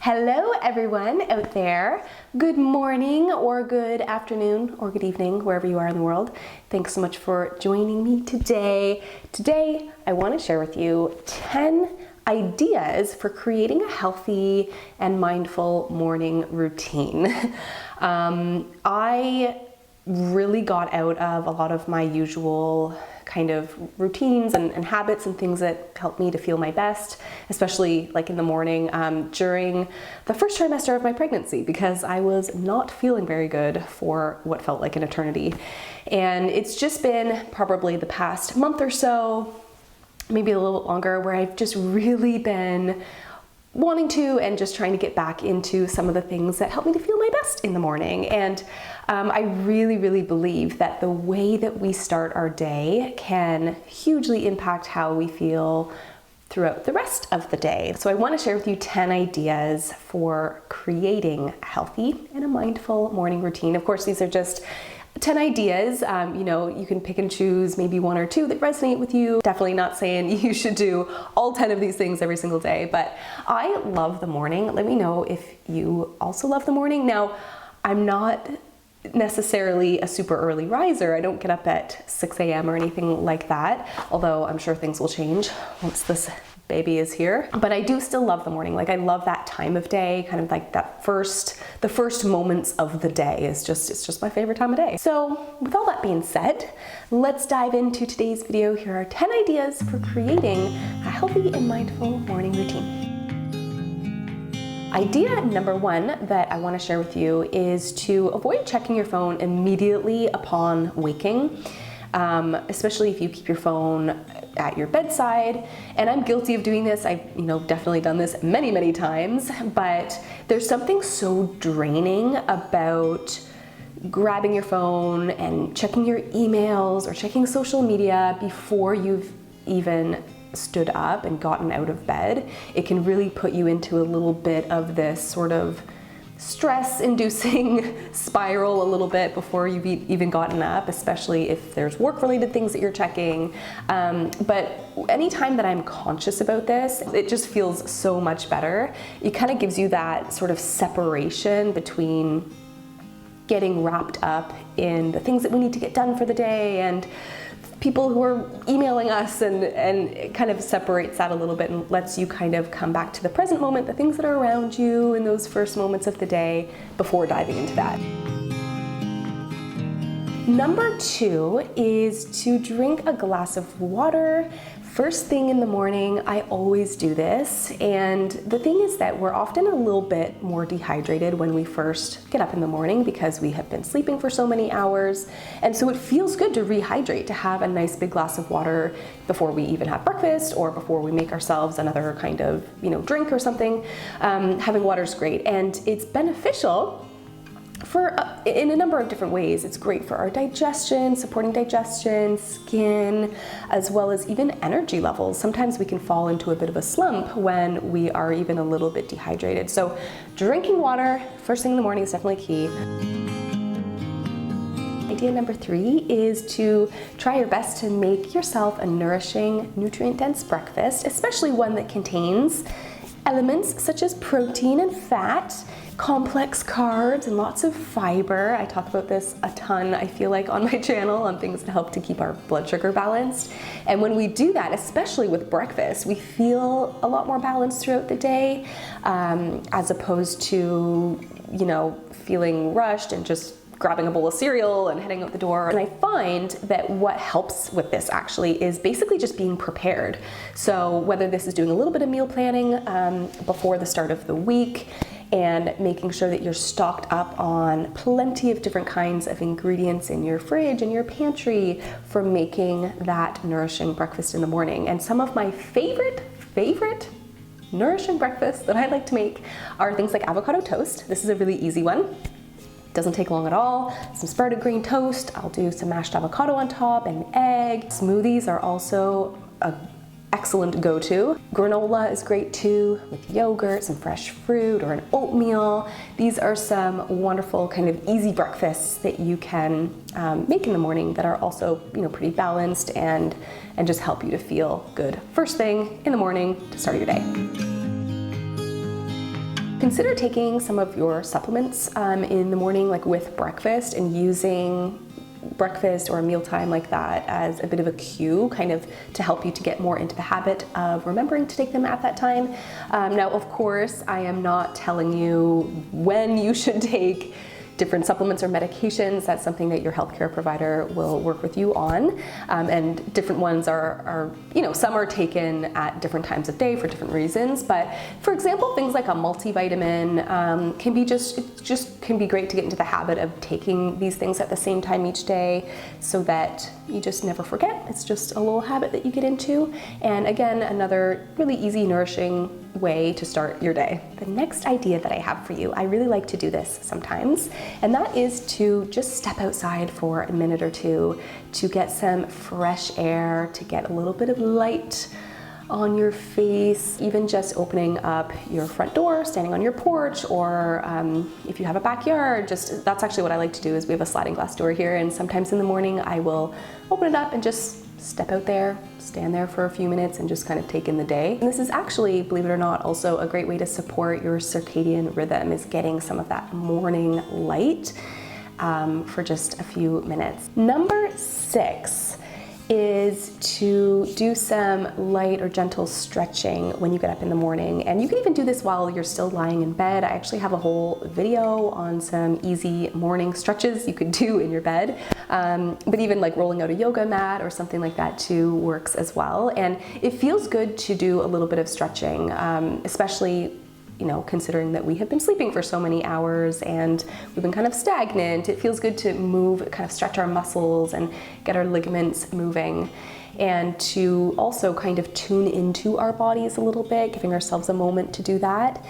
Hello everyone out there. Good morning or good afternoon or good evening, wherever you are in the world. Thanks so much for joining me today. Today, I want to share with you 10 ideas for creating a healthy and mindful morning routine. I really got out of a lot of my usual kind of routines and habits and things that help me to feel my best, especially like in the morning during the first trimester of my pregnancy, because I was not feeling very good for what felt like an eternity. And it's just been probably the past month or so, maybe a little longer, where I've just really been wanting to and just trying to get back into some of the things that help me to feel my best in the morning. And I really believe that the way that we start our day can hugely impact how we feel throughout the rest of the day. So I want to share with you 10 ideas for creating a healthy and a mindful morning routine. Of course, these are just 10 ideas. You can pick and choose maybe one or two that resonate with you. Definitely not saying you should do all 10 of these things every single day, but I love the morning. Let me know if you also love the morning. Now, I'm not necessarily a super early riser. I don't get up at 6 a.m. or anything like that, although I'm sure things will change once this baby is here. But I do still love the morning. Like, I love that time of day, kind of like the first moments of the day it's just my favorite time of day. So with all that being said, let's dive into today's video. Here are 10 ideas for creating a healthy and mindful morning routine. Idea number one that I want to share with you is to avoid checking your phone immediately upon waking, especially if you keep your phone at your bedside. And I'm guilty of doing this. I've definitely done this many times, but there's something so draining about grabbing your phone and checking your emails or checking social media before you've even stood up and gotten out of bed. It can really put you into a little bit of this sort of stress-inducing spiral a little bit before you've even gotten up, especially if there's work-related things that you're checking. But anytime that I'm conscious about this, it just feels so much better. It kind of gives you that sort of separation between getting wrapped up in the things that we need to get done for the day and people who are emailing us, and it kind of separates that a little bit and lets you kind of come back to the present moment, the things that are around you in those first moments of the day before diving into that. Number two is to drink a glass of water first thing in the morning. I always do this, and the thing is that we're often a little bit more dehydrated when we first get up in the morning because we have been sleeping for so many hours, and so it feels good to rehydrate, to have a nice big glass of water before we even have breakfast or before we make ourselves another kind of drink or something. Having water is great, and it's beneficial in a number of different ways. It's great for our digestion, supporting digestion, skin, as well as even energy levels. Sometimes we can fall into a bit of a slump when we are even a little bit dehydrated. So drinking water first thing in the morning is definitely key. Idea number three is to try your best to make yourself a nourishing, nutrient-dense breakfast, especially one that contains elements such as protein and fat, complex carbs, and lots of fiber. I talk about this a ton, I feel like, on my channel, on things to help to keep our blood sugar balanced. And when we do that, especially with breakfast, we feel a lot more balanced throughout the day, as opposed to, feeling rushed and just grabbing a bowl of cereal and heading out the door. And I find that what helps with this actually is basically just being prepared. So whether this is doing a little bit of meal planning before the start of the week, and making sure that you're stocked up on plenty of different kinds of ingredients in your fridge and your pantry for making that nourishing breakfast in the morning. And some of my favorite nourishing breakfasts that I like to make are things like avocado toast. This is a really easy one. Doesn't take long at all. Some sprouted grain toast. I'll do some mashed avocado on top and egg. Smoothies are also a excellent go-to. Granola is great too, with yogurt, some fresh fruit, or an oatmeal. These are some wonderful kind of easy breakfasts that you can make in the morning that are also, pretty balanced and just help you to feel good first thing in the morning to start your day. consider taking some of your supplements in the morning, like with breakfast, and using breakfast or a mealtime like that as a bit of a cue, kind of to help you to get more into the habit of remembering to take them at that time. Now, of course, I am not telling you when you should take different supplements or medications. That's something that your healthcare provider will work with you on. And different ones are, some are taken at different times of day for different reasons. But for example, things like a multivitamin can be great to get into the habit of taking these things at the same time each day so that you just never forget. It's just a little habit that you get into. And again, another really easy, nourishing way to start your day. The next idea that I have for you, I really like to do this sometimes, and that is to just step outside for a minute or two to get some fresh air, to get a little bit of light on your face, even just opening up your front door, standing on your porch, or if you have a backyard, that's actually what I like to do. Is we have a sliding glass door here, and sometimes in the morning I will open it up and just step out there, stand there for a few minutes and just kind of take in the day. And this is actually, believe it or not, also a great way to support your circadian rhythm, is getting some of that morning light for just a few minutes. Number 6 is to do some light or gentle stretching when you get up in the morning. And you can even do this while you're still lying in bed. I actually have a whole video on some easy morning stretches you could do in your bed. But even like rolling out a yoga mat or something like that too works as well. And it feels good to do a little bit of stretching, especially considering that we have been sleeping for so many hours and we've been kind of stagnant. It feels good to move, kind of stretch our muscles and get our ligaments moving, and to also kind of tune into our bodies a little bit, giving ourselves a moment to do that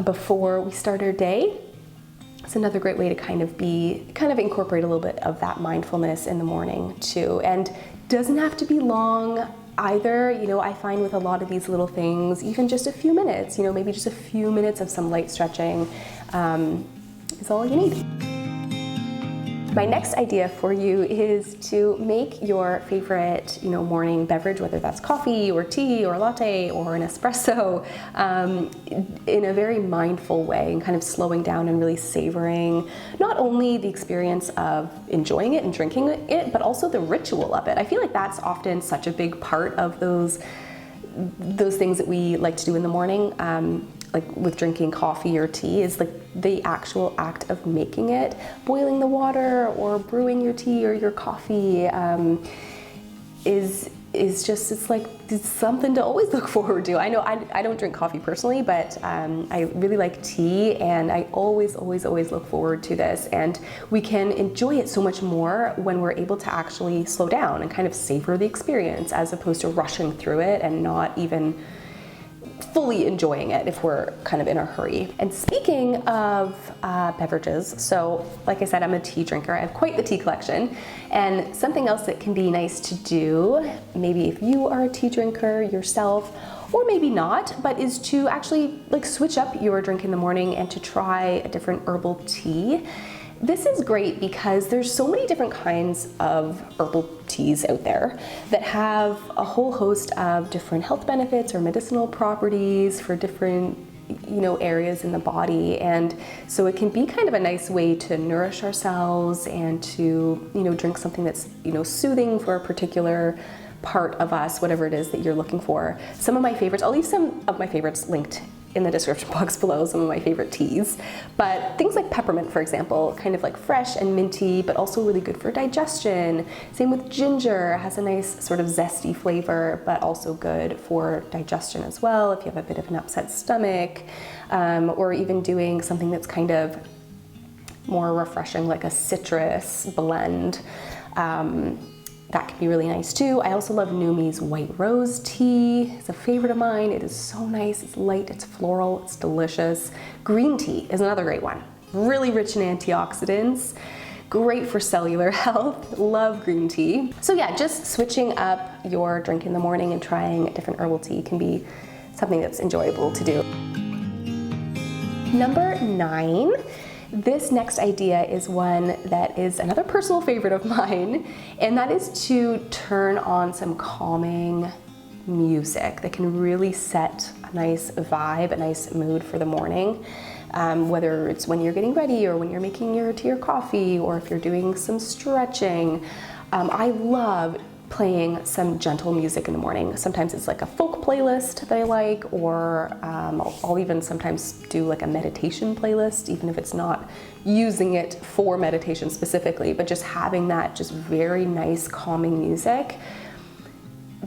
before we start our day. It's another great way to kind of incorporate a little bit of that mindfulness in the morning too. And doesn't have to be long either. I find with a lot of these little things, even just a few minutes, maybe just a few minutes of some light stretching is all you need. My next idea for you is to make your favorite, morning beverage, whether that's coffee or tea or latte or an espresso, in a very mindful way, and kind of slowing down and really savoring not only the experience of enjoying it and drinking it, but also the ritual of it. I feel like that's often such a big part of those things that we like to do in the morning, like with drinking coffee or tea, is like the actual act of making it. Boiling the water or brewing your tea or your coffee it's something to always look forward to. I know I don't drink coffee personally, but I really like tea, and I always look forward to this. And we can enjoy it so much more when we're able to actually slow down and kind of savor the experience, as opposed to rushing through it and not even fully enjoying it if we're kind of in a hurry. And speaking of beverages, so like I said, I'm a tea drinker. I have quite the tea collection. And something else that can be nice to do, maybe if you are a tea drinker yourself, or maybe not, but is to actually switch up your drink in the morning and to try a different herbal tea. This is great because there's so many different kinds of herbal teas out there that have a whole host of different health benefits or medicinal properties for different areas in the body. And so it can be kind of a nice way to nourish ourselves and to drink something that's soothing for a particular part of us, whatever it is that you're looking for. Some of my favorites, I'll leave some of my favorites linked in the description box below, some of my favorite teas. But things like peppermint, for example, kind of like fresh and minty, but also really good for digestion. Same with ginger, has a nice sort of zesty flavor, but also good for digestion as well if you have a bit of an upset stomach, or even doing something that's kind of more refreshing, like a citrus blend. That can be really nice too. I also love Numi's white rose tea. It's a favorite of mine. It is so nice. It's light, it's floral, it's delicious. Green tea is another great one. Really rich in antioxidants. Great for cellular health. Love green tea. So yeah, just switching up your drink in the morning and trying a different herbal tea can be something that's enjoyable to do. Number 9. This next idea is one that is another personal favorite of mine, and that is to turn on some calming music that can really set a nice vibe, a nice mood for the morning. Whether it's when you're getting ready or when you're making your tea or coffee, or if you're doing some stretching. I love playing some gentle music in the morning. Sometimes it's like a folk playlist that I like, or I'll even sometimes do like a meditation playlist, even if it's not using it for meditation specifically, but just having that just very nice calming music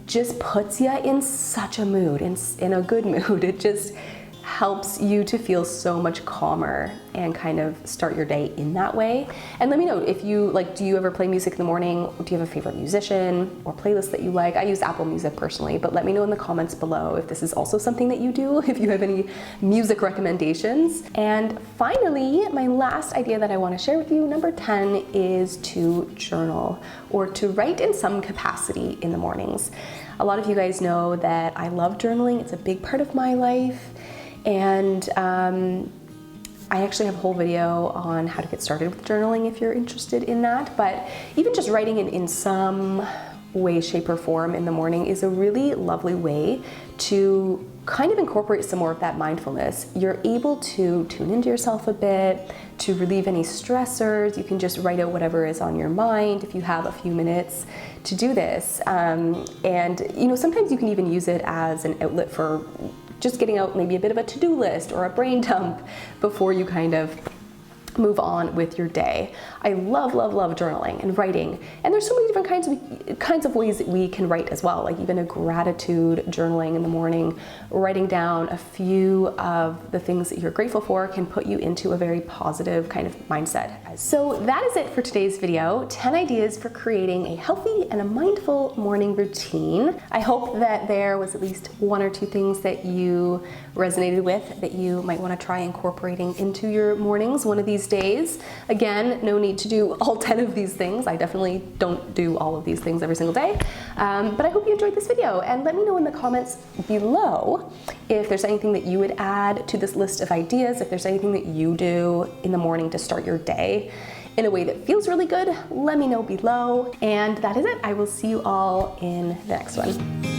just puts you in such a mood, in a good mood. It just helps you to feel so much calmer and kind of start your day in that way. And let me know if you like, do you ever play music in the morning? Do you have a favorite musician or playlist that you like? I use Apple Music personally, but let me know in the comments below if this is also something that you do, if you have any music recommendations. And finally, my last idea that I want to share with you, number 10, is to journal or to write in some capacity in the mornings. A lot of you guys know that I love journaling. It's a big part of my life. And I actually have a whole video on how to get started with journaling if you're interested in that. But even just writing in some way, shape, or form in the morning is a really lovely way to kind of incorporate some more of that mindfulness. You're able to tune into yourself a bit, to relieve any stressors. You can just write out whatever is on your mind if you have a few minutes to do this. And sometimes you can even use it as an outlet for just getting out maybe a bit of a to-do list or a brain dump before you kind of move on with your day. I love, love, love journaling and writing. And there's so many different kinds of ways that we can write as well, like even a gratitude journaling in the morning, writing down a few of the things that you're grateful for can put you into a very positive kind of mindset. So that is it for today's video, 10 ideas for creating a healthy and a mindful morning routine. I hope that there was at least one or two things that you resonated with that you might want to try incorporating into your mornings one of these days. Again, no need to do all 10 of these things. I definitely don't do all of these things every single day. But I hope you enjoyed this video, and let me know in the comments below if there's anything that you would add to this list of ideas, if there's anything that you do in the morning to start your day in a way that feels really good. Let me know below. And that is it. I will see you all in the next one.